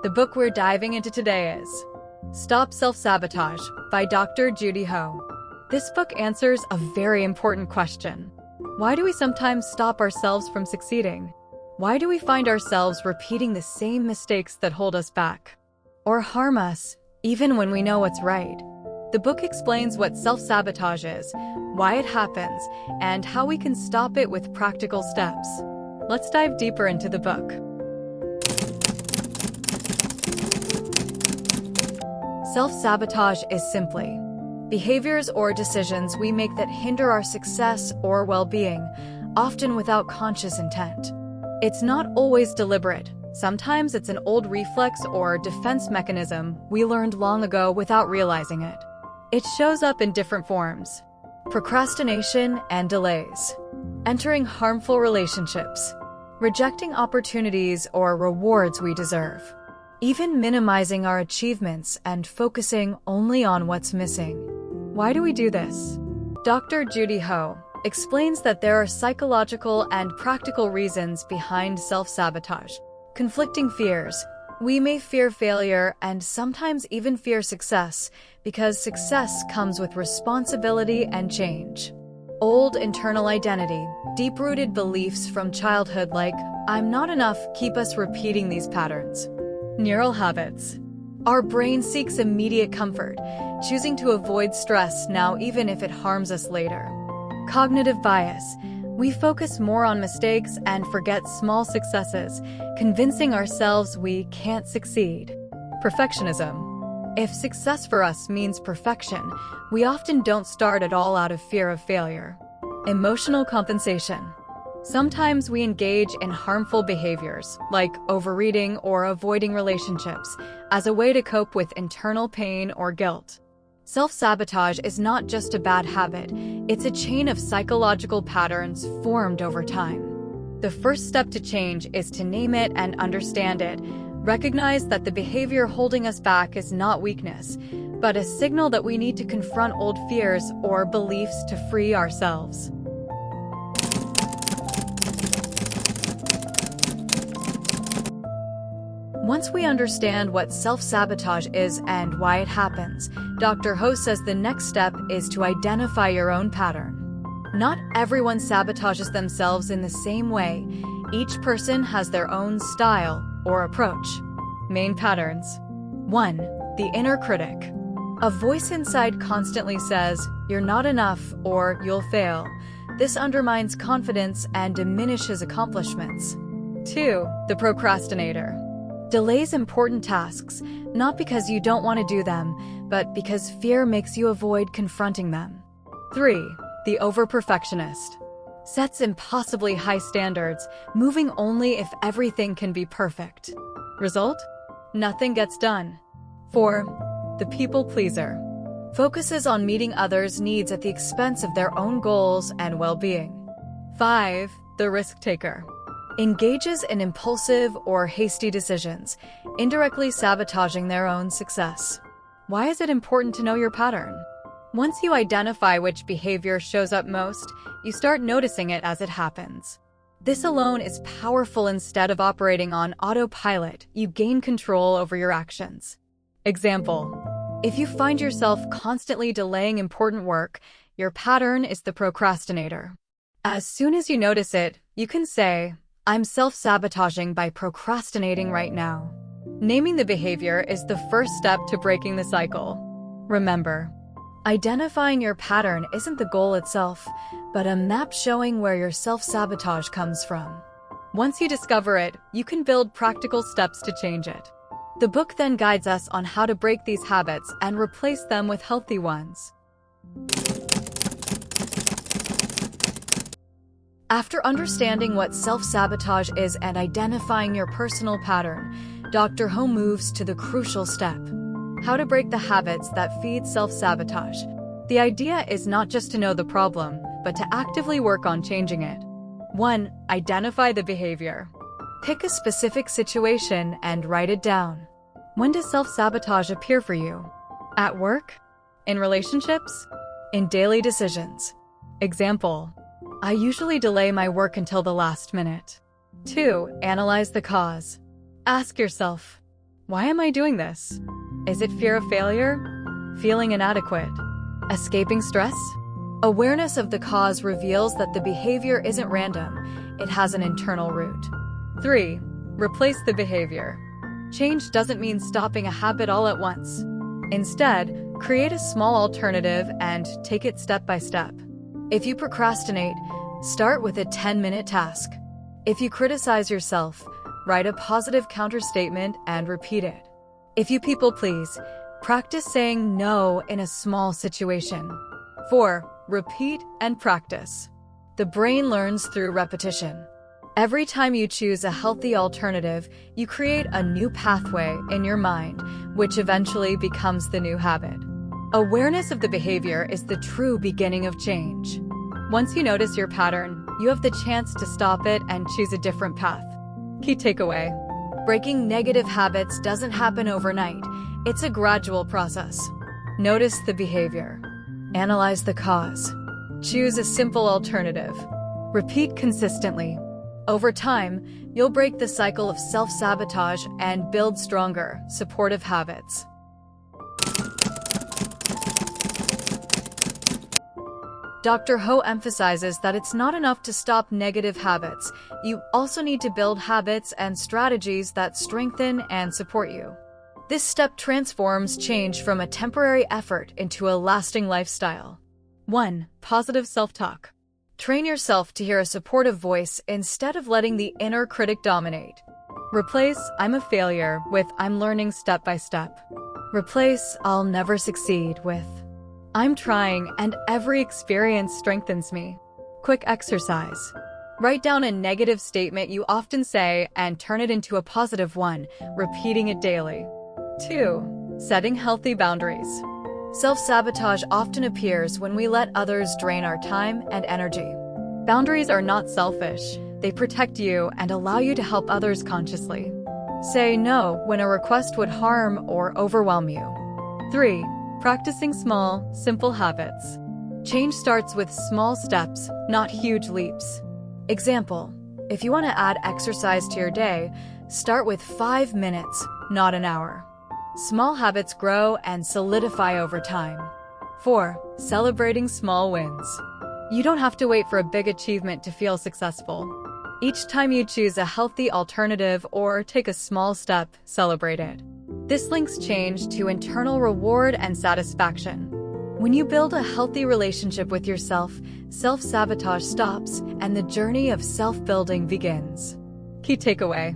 The book we're diving into today is Stop Self-Sabotage by Dr. Judy Ho. This book answers a very important question. Why do we sometimes stop ourselves from succeeding? Why do we find ourselves repeating the same mistakes that hold us back or harm us, even when we know what's right? The book explains what self-sabotage is, why it happens, and how we can stop it with practical steps. Let's dive deeper into the book. Self-sabotage is simply behaviors or decisions we make that hinder our success or well-being, often without conscious intent. It's not always deliberate. Sometimes it's an old reflex or defense mechanism we learned long ago without realizing it. It shows up in different forms: procrastination and delays, entering harmful relationships, rejecting opportunities or rewards we deserve, even minimizing our achievements and focusing only on what's missing. Why do we do this? Dr. Judy Ho explains that there are psychological and practical reasons behind self-sabotage. Conflicting fears. We may fear failure and sometimes even fear success because success comes with responsibility and change. Old internal identity, deep-rooted beliefs from childhood like, "I'm not enough," keep us repeating these patterns. Neural habits. Our brain seeks immediate comfort, choosing to avoid stress now even if it harms us later. Cognitive bias. We focus more on mistakes and forget small successes, convincing ourselves we can't succeed. Perfectionism. If success for us means perfection, we often don't start at all out of fear of failure. Emotional compensation. Sometimes we engage in harmful behaviors, like overeating or avoiding relationships, as a way to cope with internal pain or guilt. Self-sabotage is not just a bad habit, it's a chain of psychological patterns formed over time. The first step to change is to name it and understand it. Recognize that the behavior holding us back is not weakness, but a signal that we need to confront old fears or beliefs to free ourselves. Once we understand what self-sabotage is and why it happens, Dr. Ho says the next step is to identify your own pattern. Not everyone sabotages themselves in the same way. Each person has their own style or approach. Main patterns. 1. The inner critic. A voice inside constantly says, "You're not enough," or "You'll fail." This undermines confidence and diminishes accomplishments. 2. The procrastinator. Delays important tasks, not because you don't want to do them, but because fear makes you avoid confronting them. 3. The over-perfectionist. Sets impossibly high standards, moving only if everything can be perfect. Result? Nothing gets done. 4. The people pleaser. Focuses on meeting others' needs at the expense of their own goals and well-being. 5. The risk taker. Engages in impulsive or hasty decisions, indirectly sabotaging their own success. Why is it important to know your pattern? Once you identify which behavior shows up most, you start noticing it as it happens. This alone is powerful. Instead of operating on autopilot, you gain control over your actions. Example: if you find yourself constantly delaying important work, your pattern is the procrastinator. As soon as you notice it, you can say, "I'm self-sabotaging by procrastinating right now." Naming the behavior is the first step to breaking the cycle. Remember, identifying your pattern isn't the goal itself, but a map showing where your self-sabotage comes from. Once you discover it, you can build practical steps to change it. The book then guides us on how to break these habits and replace them with healthy ones. After understanding what self-sabotage is and identifying your personal pattern, Dr. Ho moves to the crucial step: how to break the habits that feed self-sabotage. The idea is not just to know the problem, but to actively work on changing it. 1. Identify the behavior. Pick a specific situation and write it down. When does self-sabotage appear for you? At work? In relationships? In daily decisions? Example: I usually delay my work until the last minute. 2. Analyze the cause. Ask yourself, why am I doing this? Is it fear of failure? Feeling inadequate? Escaping stress? Awareness of the cause reveals that the behavior isn't random, it has an internal root. 3. Replace the behavior. Change doesn't mean stopping a habit all at once. Instead, create a small alternative and take it step by step. If you procrastinate, start with a 10-minute task. If you criticize yourself, write a positive counterstatement and repeat it. If you people please, practice saying no in a small situation. 4. Repeat and practice. The brain learns through repetition. Every time you choose a healthy alternative, you create a new pathway in your mind, which eventually becomes the new habit. Awareness of the behavior is the true beginning of change. Once you notice your pattern, you have the chance to stop it and choose a different path. Key takeaway: breaking negative habits doesn't happen overnight. It's a gradual process. Notice the behavior. Analyze the cause. Choose a simple alternative. Repeat consistently. Over time, you'll break the cycle of self-sabotage and build stronger, supportive habits. Dr. Ho emphasizes that it's not enough to stop negative habits. You also need to build habits and strategies that strengthen and support you. This step transforms change from a temporary effort into a lasting lifestyle. 1. Positive self-talk. Train yourself to hear a supportive voice instead of letting the inner critic dominate. Replace "I'm a failure" with "I'm learning step by step." Replace "I'll never succeed" with "I'm trying and every experience strengthens me." Quick exercise. Write down a negative statement you often say and turn it into a positive one, repeating it daily. 2. Setting healthy boundaries. Self-sabotage often appears when we let others drain our time and energy. Boundaries are not selfish. They protect you and allow you to help others consciously. Say no when a request would harm or overwhelm you. 3. Practicing small, simple habits. Change starts with small steps, not huge leaps. Example: if you want to add exercise to your day, start with 5 minutes, not an hour. Small habits grow and solidify over time. 4. Celebrating small wins. You don't have to wait for a big achievement to feel successful. Each time you choose a healthy alternative or take a small step, celebrate it. This links change to internal reward and satisfaction. When you build a healthy relationship with yourself, self-sabotage stops and the journey of self-building begins. Key takeaway: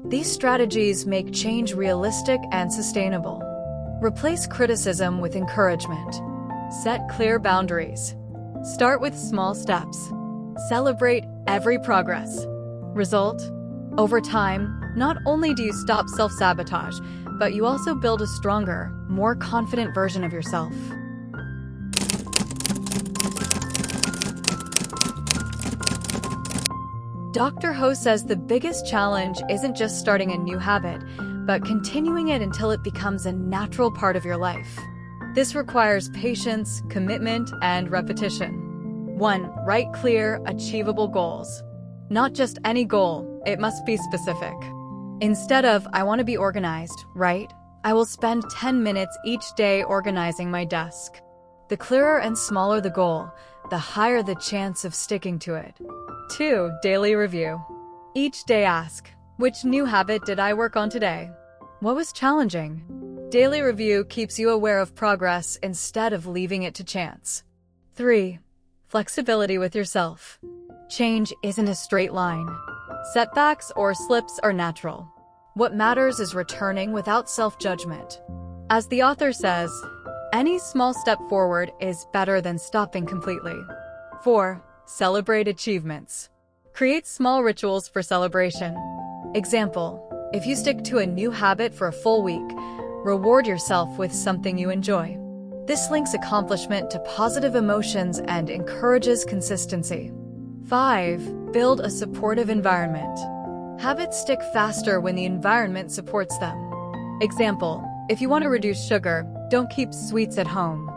these strategies make change realistic and sustainable. Replace criticism with encouragement. Set clear boundaries. Start with small steps. Celebrate every progress. Result: over time, not only do you stop self-sabotage, but you also build a stronger, more confident version of yourself. Dr. Ho says the biggest challenge isn't just starting a new habit, but continuing it until it becomes a natural part of your life. This requires patience, commitment, and repetition. 1. Write clear, achievable goals. Not just any goal, it must be specific. Instead of "I want to be organized," write "I will spend 10 minutes each day organizing my desk." The clearer and smaller the goal, the higher the chance of sticking to it. 2. Daily review. Each day ask, which new habit did I work on today? What was challenging? Daily review keeps you aware of progress instead of leaving it to chance. 3. Flexibility with yourself. Change isn't a straight line. Setbacks or slips are natural. What matters is returning without self-judgment. As the author says, any small step forward is better than stopping completely. 4. Celebrate achievements. Create small rituals for celebration. Example: if you stick to a new habit for a full week, reward yourself with something you enjoy. This links accomplishment to positive emotions and encourages consistency. 5. Build a supportive environment. Habits stick faster when the environment supports them. Example: if you want to reduce sugar, don't keep sweets at home.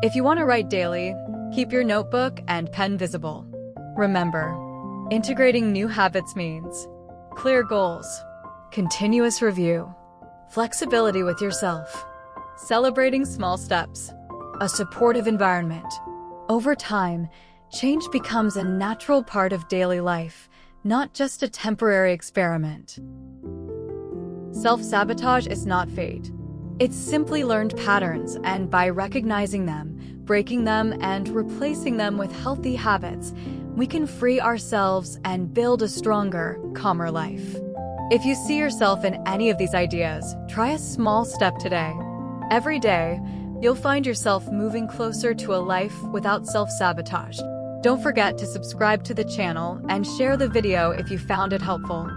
If you want to write daily, keep your notebook and pen visible. Remember, integrating new habits means clear goals, continuous review, flexibility with yourself, celebrating small steps, a supportive environment. Over time, change becomes a natural part of daily life, not just a temporary experiment. Self-sabotage is not fate. It's simply learned patterns, and by recognizing them, breaking them, and replacing them with healthy habits, we can free ourselves and build a stronger, calmer life. If you see yourself in any of these ideas, try a small step today. Every day, you'll find yourself moving closer to a life without self-sabotage. Don't forget to subscribe to the channel and share the video if you found it helpful.